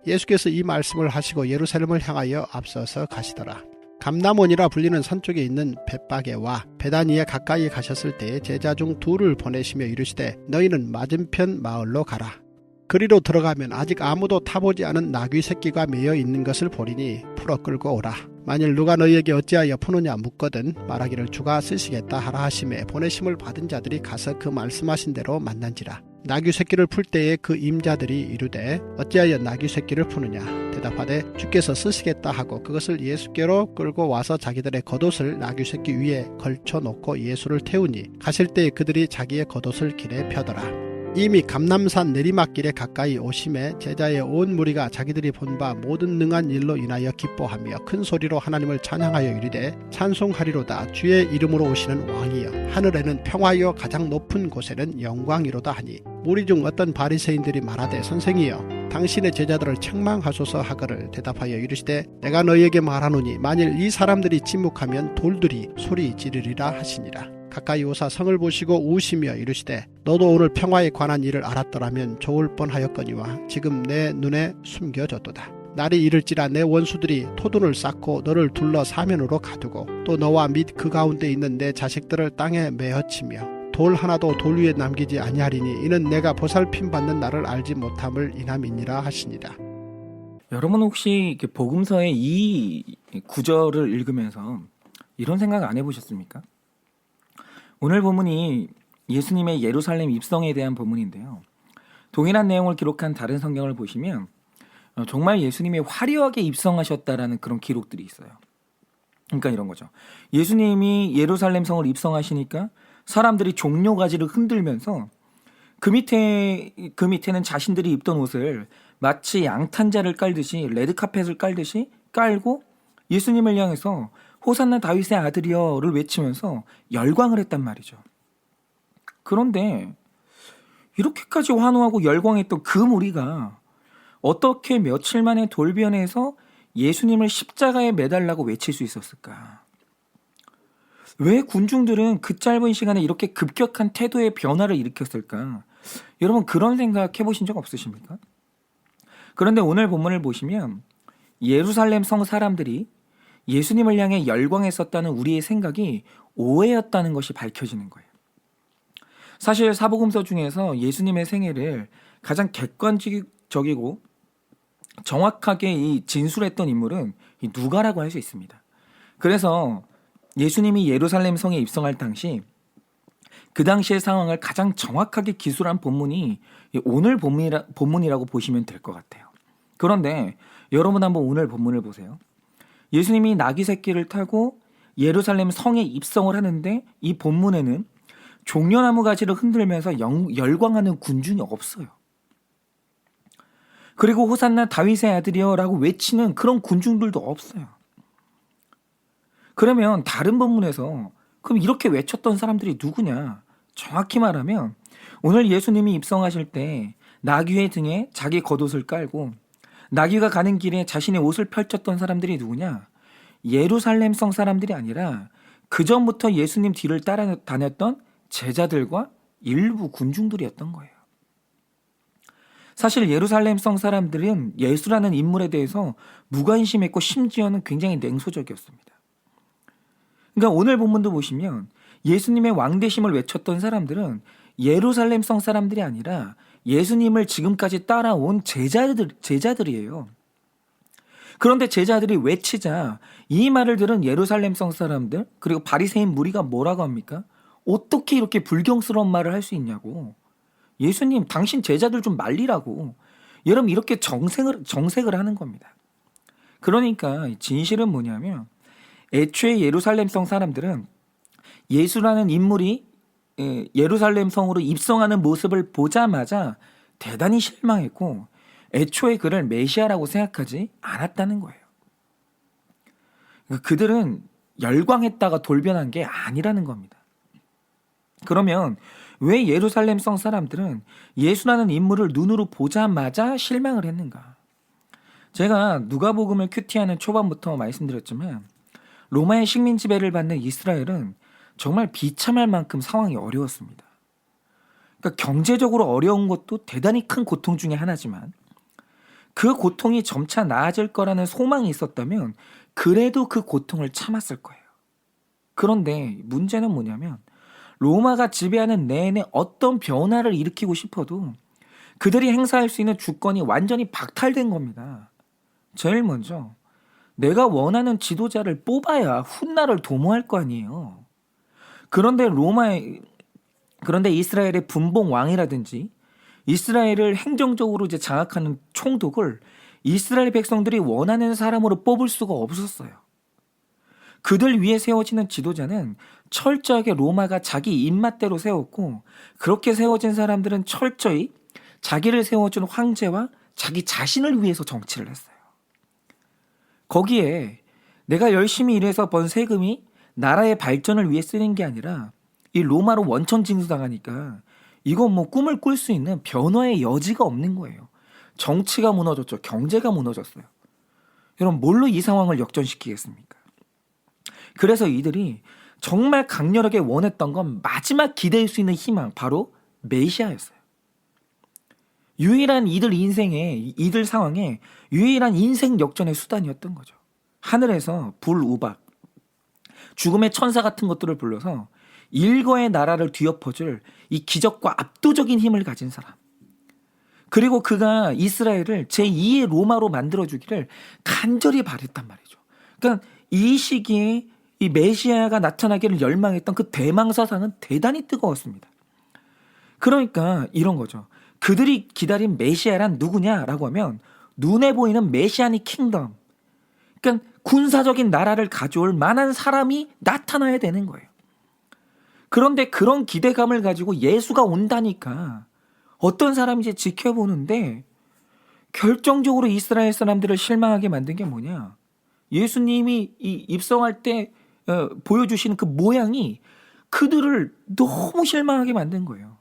예수께서 이 말씀을 하시고 예루살렘을 향하여 앞서서 가시더라. 감람원이라 불리는 산 쪽에 있는 벳바게와 베다니에 가까이 가셨을 때 제자 중 둘을 보내시며 이르시되 너희는 맞은편 마을로 가라. 그리로 들어가면 아직 아무도 타보지 않은 나귀 새끼가 매여 있는 것을 보리니 풀어 끌고 오라. 만일 누가 너희에게 어찌하여 푸느냐 묻거든 말하기를 주가 쓰시겠다 하라 하심에 보내심을 받은 자들이 가서 그 말씀하신 대로 만난지라. 나귀 새끼를 풀 때에 그 임자들이 이르되 어찌하여 나귀 새끼를 푸느냐 대답하되 주께서 쓰시겠다 하고 그것을 예수께로 끌고 와서 자기들의 겉옷을 나귀 새끼 위에 걸쳐 놓고 예수를 태우니 가실 때에 그들이 자기의 겉옷을 길에 펴더라. 이미 감람산 내리막길에 가까이 오심에 제자의 온 무리가 자기들이 본 바 모든 능한 일로 인하여 기뻐하며 큰 소리로 하나님을 찬양하여 이르되 찬송하리로다. 주의 이름으로 오시는 왕이여 하늘에는 평화여 가장 높은 곳에는 영광이로다 하니 무리 중 어떤 바리새인들이 말하되 선생이여 당신의 제자들을 책망하소서 하거를 대답하여 이르시되 내가 너희에게 말하노니 만일 이 사람들이 침묵하면 돌들이 소리 지르리라 하시니라. 가까이 오사 성을 보시고 우시며 이르시되 너도 오늘 평화에 관한 일을 알았더라면 좋을 뻔하였거니와 지금 내 눈에 숨겨졌도다. 날이 이를지라 내 원수들이 토둔을 쌓고 너를 둘러 사면으로 가두고 또 너와 및 그 가운데 있는 내 자식들을 땅에 메어치며 돌 하나도 돌 위에 남기지 아니하리니 이는 내가 보살핌 받는 나를 알지 못함을 인함이니라 하시니라. 여러분 혹시 복음서의 이 구절을 읽으면서 이런 생각 안 해보셨습니까? 오늘 본문이 예수님의 예루살렘 입성에 대한 본문인데요. 동일한 내용을 기록한 다른 성경을 보시면 정말 예수님이 화려하게 입성하셨다라는 그런 기록들이 있어요. 그러니까 이런 거죠. 예수님이 예루살렘 성을 입성하시니까 사람들이 종려가지를 흔들면서 그 밑에는 자신들이 입던 옷을 마치 양탄자를 깔듯이 레드카펫을 깔듯이 깔고 예수님을 향해서 호산나 다윗의 아들이여를 외치면서 열광을 했단 말이죠. 그런데 이렇게까지 환호하고 열광했던 그 무리가 어떻게 며칠 만에 돌변해서 예수님을 십자가에 매달라고 외칠 수 있었을까? 왜 군중들은 그 짧은 시간에 이렇게 급격한 태도의 변화를 일으켰을까? 여러분 그런 생각 해보신 적 없으십니까? 그런데 오늘 본문을 보시면 예루살렘 성 사람들이 예수님을 향해 열광했었다는 우리의 생각이 오해였다는 것이 밝혀지는 거예요. 사실 사복음서 중에서 예수님의 생애를 가장 객관적이고 정확하게 진술했던 인물은 누가라고 할 수 있습니다. 그래서 예수님이 예루살렘 성에 입성할 당시 그 당시의 상황을 가장 정확하게 기술한 본문이 오늘 본문이라고 보시면 될 것 같아요. 그런데 여러분 한번 오늘 본문을 보세요. 예수님이 나귀 새끼를 타고 예루살렘 성에 입성을 하는데 이 본문에는 종려나무 가지를 흔들면서 열광하는 군중이 없어요. 그리고 호산나 다윗의 아들이여 라고 외치는 그런 군중들도 없어요. 그러면 다른 본문에서 그럼 이렇게 외쳤던 사람들이 누구냐? 정확히 말하면 오늘 예수님이 입성하실 때 나귀의 등에 자기 겉옷을 깔고 나귀가 가는 길에 자신의 옷을 펼쳤던 사람들이 누구냐? 예루살렘 성 사람들이 아니라 그 전부터 예수님 뒤를 따라다녔던 제자들과 일부 군중들이었던 거예요. 사실 예루살렘 성 사람들은 예수라는 인물에 대해서 무관심했고 심지어는 굉장히 냉소적이었습니다. 그러니까 오늘 본문도 보시면 예수님의 왕되심을 외쳤던 사람들은 예루살렘 성 사람들이 아니라 예수님을 지금까지 따라온 제자들이에요. 그런데 제자들이 외치자 이 말을 들은 예루살렘 성 사람들 그리고 바리새인 무리가 뭐라고 합니까? 어떻게 이렇게 불경스러운 말을 할 수 있냐고. 예수님 당신 제자들 좀 말리라고. 여러분 이렇게 정색을 하는 겁니다. 그러니까 진실은 뭐냐면 애초에 예루살렘 성 사람들은 예수라는 인물이 예루살렘 성으로 입성하는 모습을 보자마자 대단히 실망했고 애초에 그를 메시아라고 생각하지 않았다는 거예요. 그들은 열광했다가 돌변한 게 아니라는 겁니다. 그러면 왜 예루살렘 성 사람들은 예수라는 인물을 눈으로 보자마자 실망을 했는가? 제가 누가복음을 큐티하는 초반부터 말씀드렸지만 로마의 식민 지배를 받는 이스라엘은 정말 비참할 만큼 상황이 어려웠습니다. 그러니까 경제적으로 어려운 것도 대단히 큰 고통 중에 하나지만 그 고통이 점차 나아질 거라는 소망이 있었다면 그래도 그 고통을 참았을 거예요. 그런데 문제는 뭐냐면 로마가 지배하는 내내 어떤 변화를 일으키고 싶어도 그들이 행사할 수 있는 주권이 완전히 박탈된 겁니다. 제일 먼저 내가 원하는 지도자를 뽑아야 훗날을 도모할 거 아니에요. 그런데 이스라엘의 분봉 왕이라든지 이스라엘을 행정적으로 이제 장악하는 총독을 이스라엘 백성들이 원하는 사람으로 뽑을 수가 없었어요. 그들 위에 세워지는 지도자는 철저하게 로마가 자기 입맛대로 세웠고, 그렇게 세워진 사람들은 철저히 자기를 세워준 황제와 자기 자신을 위해서 정치를 했어요. 거기에 내가 열심히 일해서 번 세금이 나라의 발전을 위해 쓰는 게 아니라 이 로마로 원천 징수당하니까 이건 뭐 꿈을 꿀 수 있는 변화의 여지가 없는 거예요. 정치가 무너졌죠. 경제가 무너졌어요. 여러분, 뭘로 이 상황을 역전시키겠습니까? 그래서 이들이 정말 강렬하게 원했던 건 마지막 기대할 수 있는 희망, 바로 메시아였어요. 유일한 이들 상황에 유일한 인생 역전의 수단이었던 거죠. 하늘에서 불, 우박, 죽음의 천사 같은 것들을 불러서 일거의 나라를 뒤엎어줄 이 기적과 압도적인 힘을 가진 사람. 그리고 그가 이스라엘을 제2의 로마로 만들어주기를 간절히 바랬단 말이죠. 그러니까 이 시기에 이 메시아가 나타나기를 열망했던 그 대망사상은 대단히 뜨거웠습니다. 그러니까 이런 거죠. 그들이 기다린 메시아란 누구냐라고 하면 눈에 보이는 메시아닉 킹덤. 그러니까 군사적인 나라를 가져올 만한 사람이 나타나야 되는 거예요. 그런데 그런 기대감을 가지고 예수가 온다니까 어떤 사람인지 지켜보는데 결정적으로 이스라엘 사람들을 실망하게 만든 게 뭐냐? 예수님이 입성할 때 보여주시는 그 모양이 그들을 너무 실망하게 만든 거예요.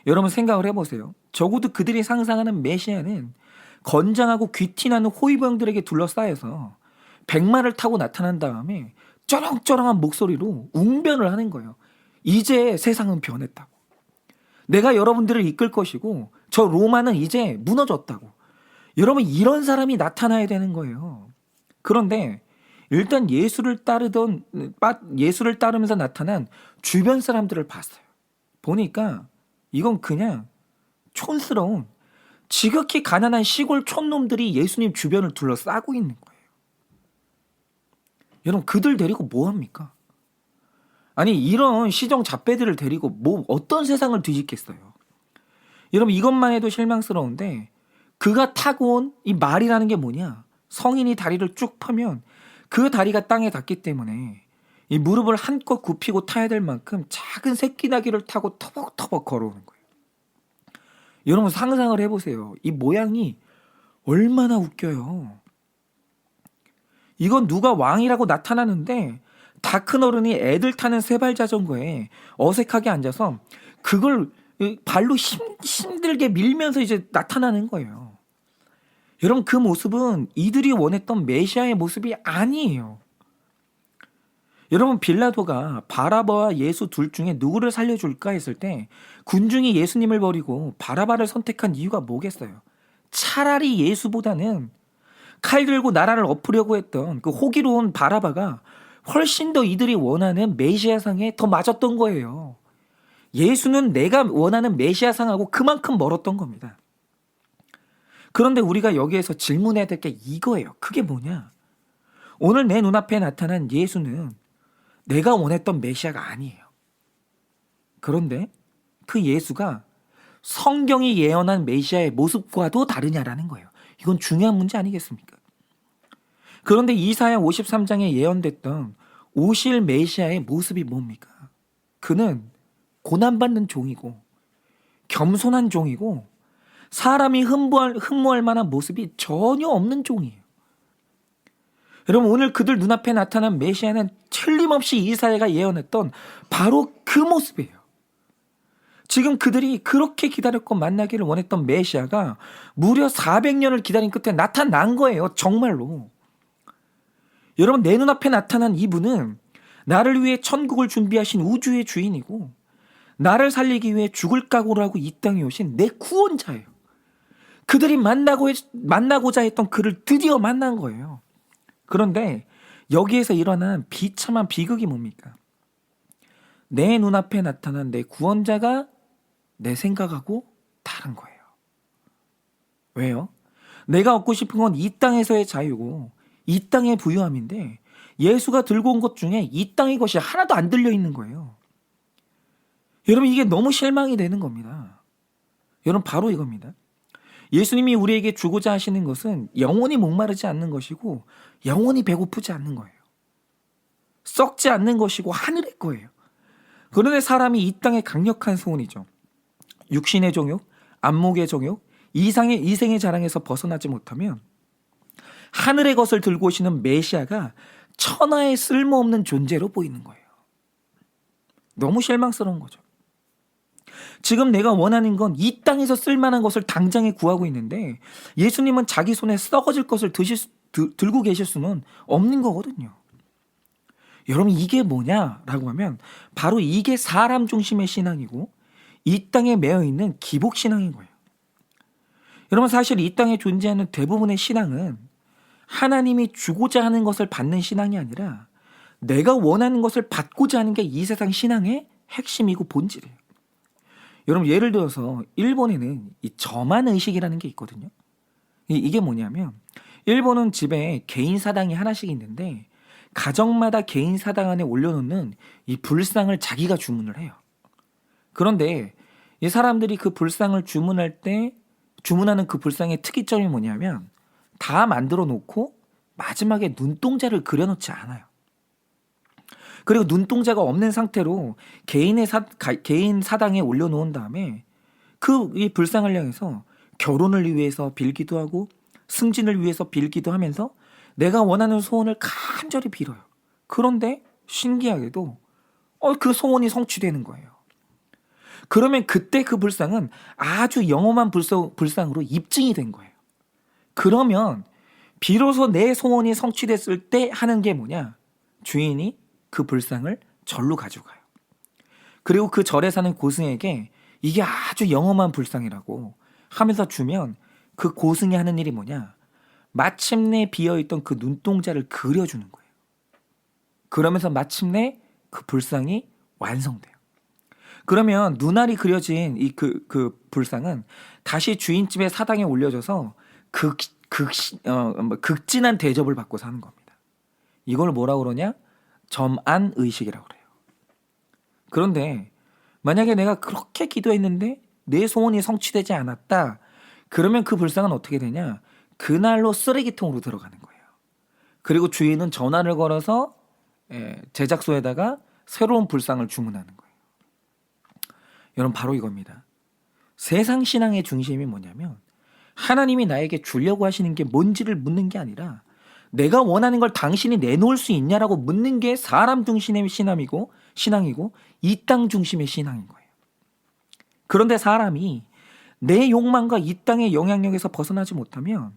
여러분 생각을 해보세요. 적어도 그들이 상상하는 메시아는 건장하고 귀티나는 호위병들에게 둘러싸여서 백마를 타고 나타난 다음에 쩌렁쩌렁한 목소리로 웅변을 하는 거예요. 이제 세상은 변했다고. 내가 여러분들을 이끌 것이고 저 로마는 이제 무너졌다고. 여러분, 이런 사람이 나타나야 되는 거예요. 그런데 일단 예수를 따르면서 나타난 주변 사람들을 봤어요. 보니까 이건 그냥 촌스러운 지극히 가난한 시골 촌놈들이 예수님 주변을 둘러싸고 있는 거예요. 여러분, 그들 데리고 뭐 합니까? 아니, 이런 시정 잡배들을 데리고 뭐 어떤 세상을 뒤집겠어요. 여러분, 이것만 해도 실망스러운데 그가 타고 온 이 말이라는 게 뭐냐? 성인이 다리를 쭉 펴면 그 다리가 땅에 닿기 때문에 이 무릎을 한껏 굽히고 타야 될 만큼 작은 새끼나귀를 타고 터벅터벅 걸어오는 거예요. 여러분 상상을 해보세요. 이 모양이 얼마나 웃겨요. 이건 누가 왕이라고 나타나는데 다 큰 어른이 애들 타는 세발 자전거에 어색하게 앉아서 그걸 발로 힘들게 밀면서 이제 나타나는 거예요. 여러분, 그 모습은 이들이 원했던 메시아의 모습이 아니에요. 여러분, 빌라도가 바라바와 예수 둘 중에 누구를 살려줄까 했을 때 군중이 예수님을 버리고 바라바를 선택한 이유가 뭐겠어요? 차라리 예수보다는 칼 들고 나라를 엎으려고 했던 그 호기로운 바라바가 훨씬 더 이들이 원하는 메시아상에 더 맞았던 거예요. 예수는 내가 원하는 메시아상하고 그만큼 멀었던 겁니다. 그런데 우리가 여기에서 질문해야 될 게 이거예요. 그게 뭐냐? 오늘 내 눈앞에 나타난 예수는 내가 원했던 메시아가 아니에요. 그런데 그 예수가 성경이 예언한 메시아의 모습과도 다르냐라는 거예요. 이건 중요한 문제 아니겠습니까? 그런데 이사야 53장에 예언됐던 오실 메시아의 모습이 뭡니까? 그는 고난받는 종이고 겸손한 종이고 사람이 흠모할 만한 모습이 전혀 없는 종이에요. 여러분, 오늘 그들 눈앞에 나타난 메시아는 틀림없이 이사야가 예언했던 바로 그 모습이에요. 지금 그들이 그렇게 기다렸고 만나기를 원했던 메시아가 무려 400년을 기다린 끝에 나타난 거예요. 정말로. 여러분, 내 눈앞에 나타난 이분은 나를 위해 천국을 준비하신 우주의 주인이고 나를 살리기 위해 죽을 각오를 하고 이 땅에 오신 내 구원자예요. 그들이 만나고자 했던 그를 드디어 만난 거예요. 그런데 여기에서 일어난 비참한 비극이 뭡니까? 내 눈앞에 나타난 내 구원자가 내 생각하고 다른 거예요. 왜요? 내가 얻고 싶은 건 이 땅에서의 자유고 이 땅의 부유함인데 예수가 들고 온 것 중에 이 땅의 것이 하나도 안 들려 있는 거예요. 여러분, 이게 너무 실망이 되는 겁니다. 여러분, 바로 이겁니다. 예수님이 우리에게 주고자 하시는 것은 영원히 목마르지 않는 것이고 영원히 배고프지 않는 거예요. 썩지 않는 것이고 하늘의 거예요. 그런데 사람이 이 땅의 강력한 소원이죠. 육신의 정욕, 안목의 정욕, 이생의 자랑에서 벗어나지 못하면 하늘의 것을 들고 오시는 메시아가 천하의 쓸모없는 존재로 보이는 거예요. 너무 실망스러운 거죠. 지금 내가 원하는 건 이 땅에서 쓸만한 것을 당장에 구하고 있는데 예수님은 자기 손에 썩어질 것을 들고 계실 수는 없는 거거든요. 여러분, 이게 뭐냐라고 하면 바로 이게 사람 중심의 신앙이고 이 땅에 매여 있는 기복 신앙인 거예요. 여러분, 사실 이 땅에 존재하는 대부분의 신앙은 하나님이 주고자 하는 것을 받는 신앙이 아니라 내가 원하는 것을 받고자 하는 게 이 세상 신앙의 핵심이고 본질이에요. 여러분, 예를 들어서 일본에는 이 저만 의식이라는 게 있거든요. 이게 뭐냐면 일본은 집에 개인 사당이 하나씩 있는데 가정마다 개인 사당 안에 올려놓는 이 불상을 자기가 주문을 해요. 그런데 이 사람들이 그 불상을 주문할 때 주문하는 그 불상의 특이점이 뭐냐면 다 만들어 놓고 마지막에 눈동자를 그려놓지 않아요. 그리고 눈동자가 없는 상태로 개인 사당에 올려놓은 다음에 이 불상을 향해서 결혼을 위해서 빌기도 하고 승진을 위해서 빌기도 하면서 내가 원하는 소원을 간절히 빌어요. 그런데 신기하게도 그 소원이 성취되는 거예요. 그러면 그때 그 불상은 아주 영험한 불상으로 입증이 된 거예요. 그러면 비로소 내 소원이 성취됐을 때 하는 게 뭐냐? 주인이 그 불상을 절로 가져가요. 그리고 그 절에 사는 고승에게 이게 아주 영험한 불상이라고 하면서 주면 그 고승이 하는 일이 뭐냐? 마침내 비어있던 그 눈동자를 그려주는 거예요. 그러면서 마침내 그 불상이 완성돼요. 그러면 눈알이 그려진 그 불상은 다시 주인집의 사당에 올려져서 극진한 대접을 받고 사는 겁니다. 이걸 뭐라고 그러냐? 점안 의식이라고 그래요. 그런데 만약에 내가 그렇게 기도했는데 내 소원이 성취되지 않았다. 그러면 그 불상은 어떻게 되냐? 그날로 쓰레기통으로 들어가는 거예요. 그리고 주인은 전화를 걸어서 제작소에다가 새로운 불상을 주문하는 거예요. 여러분, 바로 이겁니다. 세상 신앙의 중심이 뭐냐면 하나님이 나에게 주려고 하시는 게 뭔지를 묻는 게 아니라 내가 원하는 걸 당신이 내놓을 수 있냐라고 묻는 게 사람 중심의 신앙이고 이 땅 중심의 신앙인 거예요. 그런데 사람이 내 욕망과 이 땅의 영향력에서 벗어나지 못하면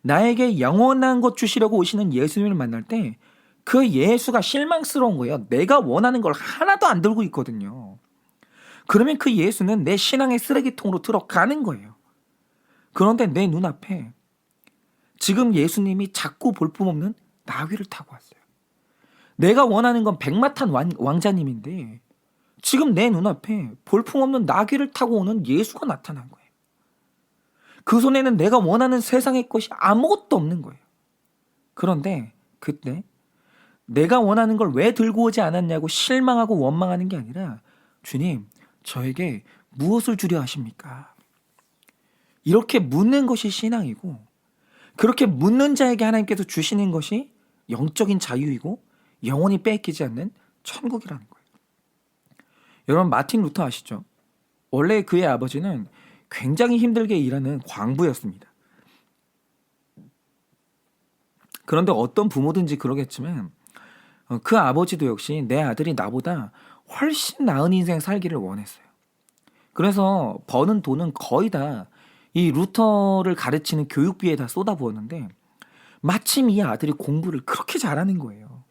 나에게 영원한 것 주시려고 오시는 예수님을 만날 때 그 예수가 실망스러운 거예요. 내가 원하는 걸 하나도 안 들고 있거든요. 그러면 그 예수는 내 신앙의 쓰레기통으로 들어가는 거예요. 그런데 내 눈앞에 지금 예수님이 작고 볼품없는 나귀를 타고 왔어요. 내가 원하는 건 백마탄 왕자님인데 지금 내 눈앞에 볼품없는 나귀를 타고 오는 예수가 나타난 거예요. 그 손에는 내가 원하는 세상의 것이 아무것도 없는 거예요. 그런데 그때 내가 원하는 걸 왜 들고 오지 않았냐고 실망하고 원망하는 게 아니라 주님, 저에게 무엇을 주려 하십니까? 이렇게 묻는 것이 신앙이고 그렇게 묻는 자에게 하나님께서 주시는 것이 영적인 자유이고 영원히 뺏기지 않는 천국이라는 거예요. 여러분, 마틴 루터 아시죠? 원래 그의 아버지는 굉장히 힘들게 일하는 광부였습니다. 그런데 어떤 부모든지 그러겠지만 그 아버지도 역시 내 아들이 나보다 훨씬 나은 인생 살기를 원했어요. 그래서 버는 돈은 거의 다 이 루터를 가르치는 교육비에 다 쏟아부었는데 마침 이 아들이 공부를 그렇게 잘하는 거예요.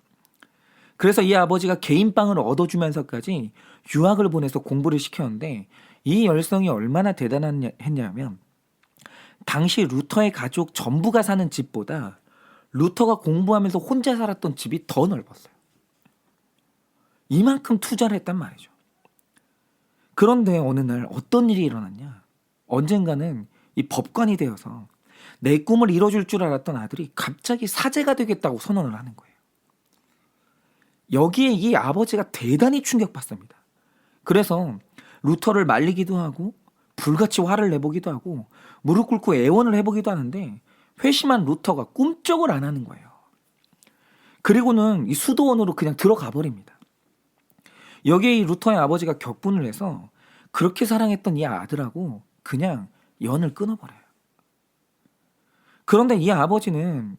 그래서 이 아버지가 개인방을 얻어주면서까지 유학을 보내서 공부를 시켰는데 이 열성이 얼마나 대단했냐면 당시 루터의 가족 전부가 사는 집보다 루터가 공부하면서 혼자 살았던 집이 더 넓었어요. 이만큼 투자를 했단 말이죠. 그런데 어느 날 어떤 일이 일어났냐? 언젠가는 이 법관이 되어서 내 꿈을 이뤄줄 줄 알았던 아들이 갑자기 사제가 되겠다고 선언을 하는 거예요. 여기에 이 아버지가 대단히 충격받습니다. 그래서 루터를 말리기도 하고 불같이 화를 내보기도 하고 무릎 꿇고 애원을 해보기도 하는데 회심한 루터가 꿈쩍을 안 하는 거예요. 그리고는 이 수도원으로 그냥 들어가 버립니다. 여기에 이 루터의 아버지가 격분을 해서 그렇게 사랑했던 이 아들하고 그냥 연을 끊어버려요. 그런데 이 아버지는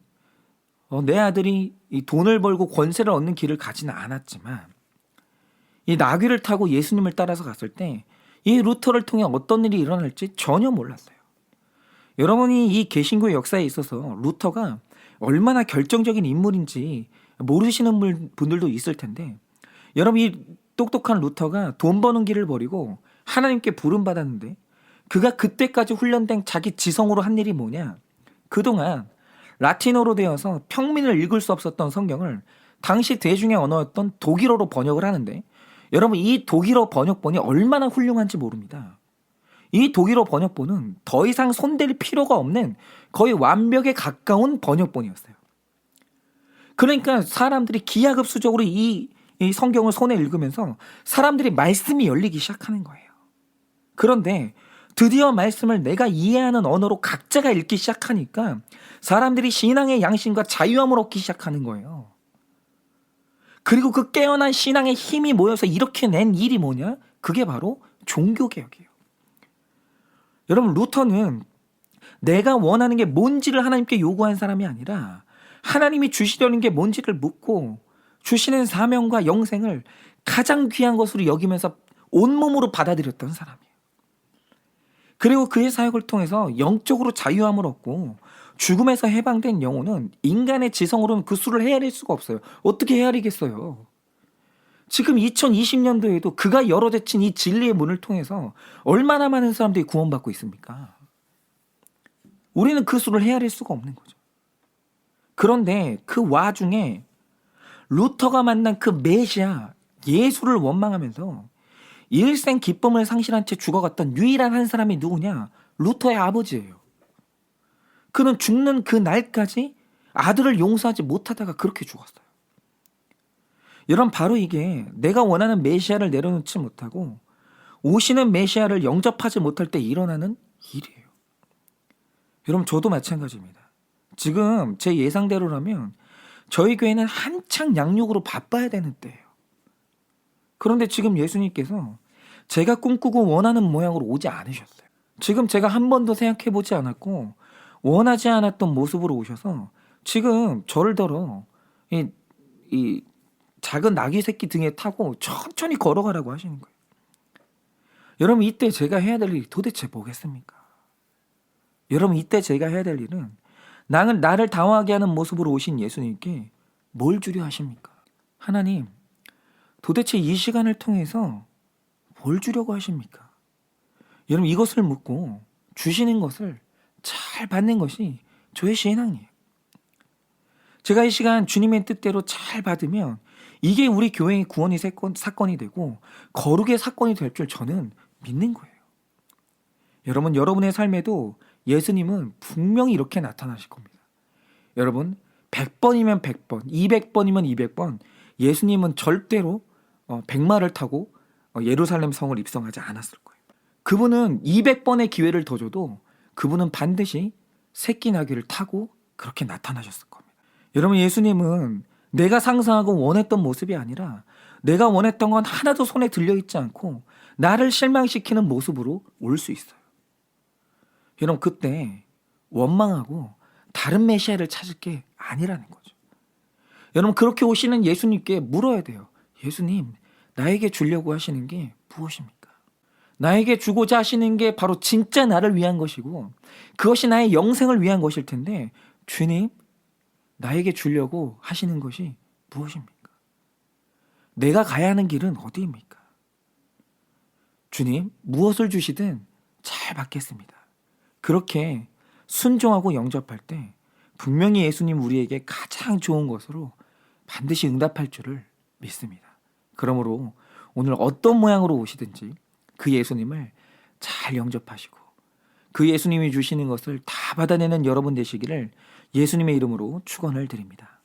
내 아들이 이 돈을 벌고 권세를 얻는 길을 가지는 않았지만 이 나귀를 타고 예수님을 따라서 갔을 때 이 루터를 통해 어떤 일이 일어날지 전혀 몰랐어요. 여러분이 이 개신교의 역사에 있어서 루터가 얼마나 결정적인 인물인지 모르시는 분들도 있을 텐데 여러분 이 똑똑한 루터가 돈 버는 길을 버리고 하나님께 부름받았는데 그가 그때까지 훈련된 자기 지성으로 한 일이 뭐냐? 그동안 라틴어로 되어서 평민을 읽을 수 없었던 성경을 당시 대중의 언어였던 독일어로 번역을 하는데 여러분 이 독일어 번역본이 얼마나 훌륭한지 모릅니다. 이 독일어 번역본은 더 이상 손댈 필요가 없는 거의 완벽에 가까운 번역본이었어요. 그러니까 사람들이 기하급수적으로 이 성경을 손에 읽으면서 사람들이 말씀이 열리기 시작하는 거예요. 그런데 드디어 말씀을 내가 이해하는 언어로 각자가 읽기 시작하니까 사람들이 신앙의 양심과 자유함을 얻기 시작하는 거예요. 그리고 그 깨어난 신앙의 힘이 모여서 이렇게 낸 일이 뭐냐? 그게 바로 종교개혁이에요. 여러분 루터는 내가 원하는 게 뭔지를 하나님께 요구한 사람이 아니라 하나님이 주시려는 게 뭔지를 묻고 주시는 사명과 영생을 가장 귀한 것으로 여기면서 온몸으로 받아들였던 사람이에요. 그리고 그의 사역을 통해서 영적으로 자유함을 얻고 죽음에서 해방된 영혼은 인간의 지성으로는 그 수를 헤아릴 수가 없어요. 어떻게 헤아리겠어요? 지금 2020년도에도 그가 열어제친 이 진리의 문을 통해서 얼마나 많은 사람들이 구원받고 있습니까? 우리는 그 수를 헤아릴 수가 없는 거죠. 그런데 그 와중에 루터가 만난 그 메시아 예수를 원망하면서 일생 기쁨을 상실한 채 죽어갔던 유일한 한 사람이 누구냐? 루터의 아버지예요. 그는 죽는 그 날까지 아들을 용서하지 못하다가 그렇게 죽었어요. 여러분 바로 이게 내가 원하는 메시아를 내려놓지 못하고 오시는 메시아를 영접하지 못할 때 일어나는 일이에요. 여러분 저도 마찬가지입니다. 지금 제 예상대로라면 저희 교회는 한창 양육으로 바빠야 되는 때예요. 그런데 지금 예수님께서 제가 꿈꾸고 원하는 모양으로 오지 않으셨어요. 지금 제가 한 번도 생각해보지 않았고 원하지 않았던 모습으로 오셔서 지금 저를 들어 이 작은 나귀 새끼 등에 타고 천천히 걸어가라고 하시는 거예요. 여러분 이때 제가 해야 될 일이 도대체 뭐겠습니까? 여러분 이때 제가 해야 될 일은 나를 당황하게 하는 모습으로 오신 예수님께 뭘 주려 하십니까? 하나님 도대체 이 시간을 통해서 뭘 주려고 하십니까? 여러분 이것을 묻고 주시는 것을 잘 받는 것이 저의 신앙이에요. 제가 이 시간 주님의 뜻대로 잘 받으면 이게 우리 교회의 구원의 사건이 되고 거룩의 사건이 될 줄 저는 믿는 거예요. 여러분 여러분의 삶에도 예수님은 분명히 이렇게 나타나실 겁니다. 여러분 100번이면 100번 200번이면 200번 예수님은 절대로 백마를 타고 예루살렘 성을 입성하지 않았을 거예요. 그분은 200번의 기회를 더 줘도 그분은 반드시 새끼 나귀를 타고 그렇게 나타나셨을 겁니다. 여러분 예수님은 내가 상상하고 원했던 모습이 아니라 내가 원했던 건 하나도 손에 들려있지 않고 나를 실망시키는 모습으로 올 수 있어요. 여러분 그때 원망하고 다른 메시아를 찾을 게 아니라는 거죠. 여러분 그렇게 오시는 예수님께 물어야 돼요. 예수님 나에게 주려고 하시는 게 무엇입니까? 나에게 주고자 하시는 게 바로 진짜 나를 위한 것이고 그것이 나의 영생을 위한 것일 텐데 주님 나에게 주려고 하시는 것이 무엇입니까? 내가 가야 하는 길은 어디입니까? 주님 무엇을 주시든 잘 받겠습니다. 그렇게 순종하고 영접할 때 분명히 예수님 우리에게 가장 좋은 것으로 반드시 응답할 줄을 믿습니다. 그러므로 오늘 어떤 모양으로 오시든지 그 예수님을 잘 영접하시고 그 예수님이 주시는 것을 다 받아내는 여러분 되시기를 예수님의 이름으로 축원을 드립니다.